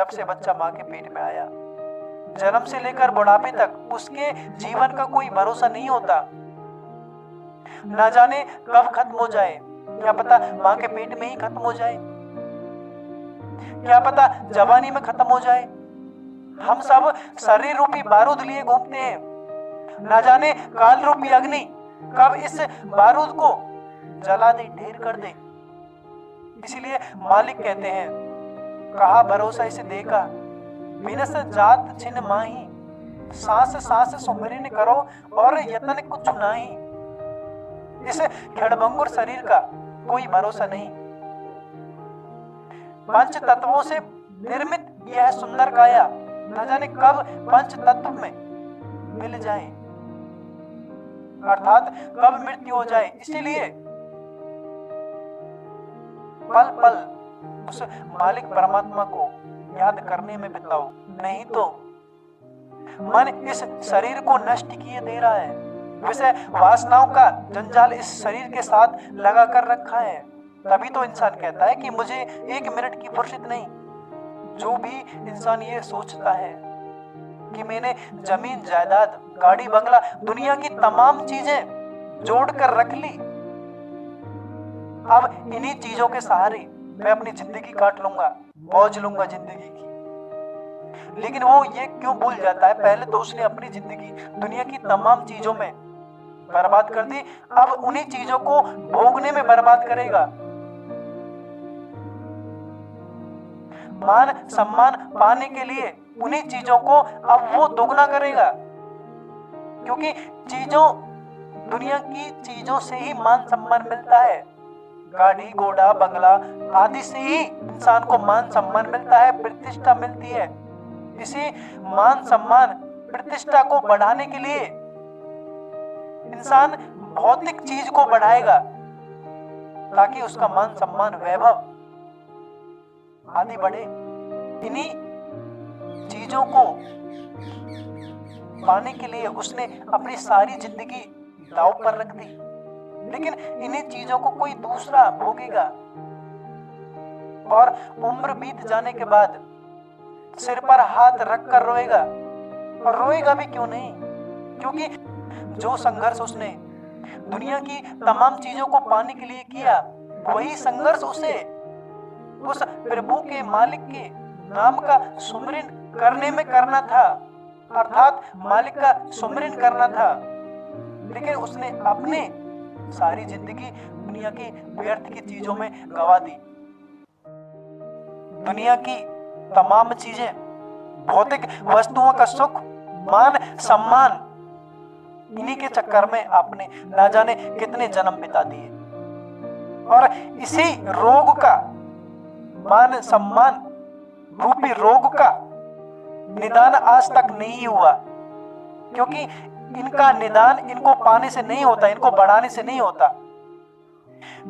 जब से बच्चा माँ के पेट में आया, जन्म से लेकर बुढ़ापे तक उसके जीवन का कोई भरोसा नहीं होता। ना जाने कब खत्म हो जाए, क्या पता माँ के पेट में ही खत्म हो जाए, क्या पता जवानी में खत्म हो जाए। हम सब शरीर रूपी बारूद लिए घूमते हैं, ना जाने काल रूपी अग्नि कब इस बारूद को जला दे, ढेर कर दे। इसीलिए मालिक कहते हैं, कहा भरोसा इसे देखा, बिनस जात छिन माही, सांस सांस सुमिरन करो और यतन कुछ नाही। इस खड़भंगुर शरीर का कोई भरोसा नहीं। पंच तत्वों से निर्मित यह सुंदर काया न जाने कब पंच तत्व में मिल जाए, अर्थात कब मृत्यु हो जाए। इसीलिए पल पल उस मालिक परमात्मा को याद करने में बिताओ, नहीं तो मन इस शरीर को नष्ट किए दे रहा है। विषय वासनाओं का जंजाल इस शरीर के साथ लगा कर रखा है। तभी तो इंसान कहता है कि मुझे 1 मिनट की फुर्सत नहीं। जो भी इंसान ये सोचता है कि मैंने जमीन जायदाद, गाड़ी बंगला, दुनिया की तमाम चीजें जोड़ कर रख ली, अब इन्हीं चीजों के सहारे मैं अपनी जिंदगी काट लूंगा, मौज लूंगा जिंदगी की। लेकिन वो ये क्यों भूल जाता है, पहले तो उसने अपनी जिंदगी दुनिया की तमाम चीजों में बर्बाद कर दी, अब उन्हीं चीजों को भोगने में बर्बाद करेगा। मान सम्मान पाने के लिए उन्हीं चीजों को अब वो दोगुना करेगा, क्योंकि चीजों, दुनिया की चीजों से ही मान सम्मान मिलता है। गाड़ी घोड़ा बंगला आदि से ही इंसान को मान सम्मान मिलता है, प्रतिष्ठा मिलती है। इसी मान सम्मान प्रतिष्ठा को बढ़ाने के लिए इंसान भौतिक चीज को बढ़ाएगा, ताकि उसका मान सम्मान, वैभव आदि बढ़े। इन्हीं चीजों को पाने के लिए उसने अपनी सारी जिंदगी दांव पर रख दी। लेकिन इन्हीं चीजों को कोई दूसरा भोगेगा और उम्र बीत जाने के बाद सिर पर हाथ रखकर रोएगा। और रोएगा भी क्यों नहीं, क्योंकि जो संघर्ष उसने दुनिया की तमाम चीजों को पाने के लिए किया, वही संघर्ष उसे उस प्रभु के, मालिक के नाम का सुमिरन करने में करना था, अर्थात मालिक का सुमिरन करना था। लेकिन उसने अपने सारी जिंदगी दुनिया की व्यर्थ की चीजों में गवा दी। दुनिया की तमाम चीजें, भौतिक वस्तुओं का सुख, मान सम्मान, इन्हीं के चक्कर में आपने ना जाने कितने जन्म बिता दिए। और इसी रोग का, मान सम्मान रूपी रोग का निदान आज तक नहीं हुआ, क्योंकि इनका निदान इनको पाने से नहीं होता, इनको बढ़ाने से नहीं होता।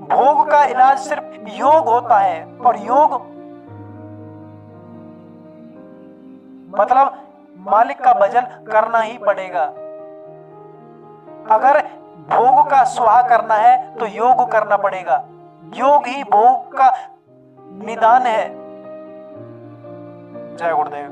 भोग का इलाज सिर्फ योग होता है, और योग मतलब मालिक का भजन करना ही पड़ेगा। अगर भोग का स्वाहा करना है तो योग करना पड़ेगा। योग ही भोग का निदान है। जय गुरुदेव।